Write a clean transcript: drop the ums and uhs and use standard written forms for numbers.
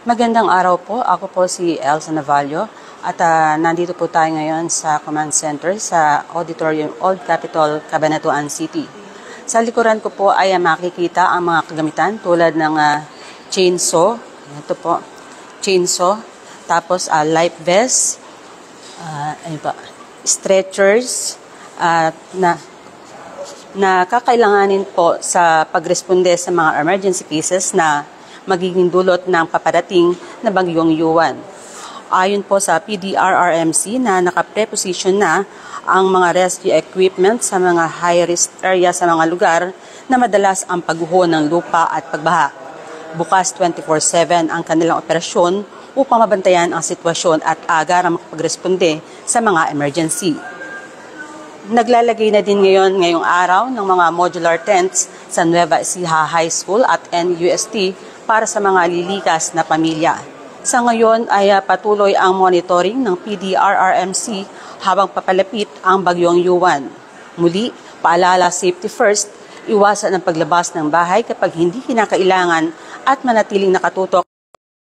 Magandang araw po. Ako po si Elsa Navallo at nandito po tayo ngayon sa Command Center sa Auditorium Old Capitol, Cabanatuan City. Sa likuran ko po ay makikita ang mga kagamitan tulad ng chainsaw, ito po, chainsaw, tapos life vest, stretchers, na kakailanganin po sa pagresponde sa mga emergency cases na magiging dulot ng paparating na bagyong Yuan. Ayon po sa PDRRMC na naka-preposition na ang mga rescue equipment sa mga high-risk area sa mga lugar na madalas ang pagguho ng lupa at pagbaha. Bukas 24/7 ang kanilang operasyon upang mabantayan ang sitwasyon at agarang makapagresponde sa mga emergency. Naglalagay na din ngayong araw ng mga modular tents sa Nueva Ecija High School at NUST para sa mga lilikas na pamilya. Sa ngayon ay patuloy ang monitoring ng PDRRMC habang papalapit ang bagyong Yuan. Muli, paalala, safety first, iwasan ang paglabas ng bahay kapag hindi kinakailangan at manatiling nakatutok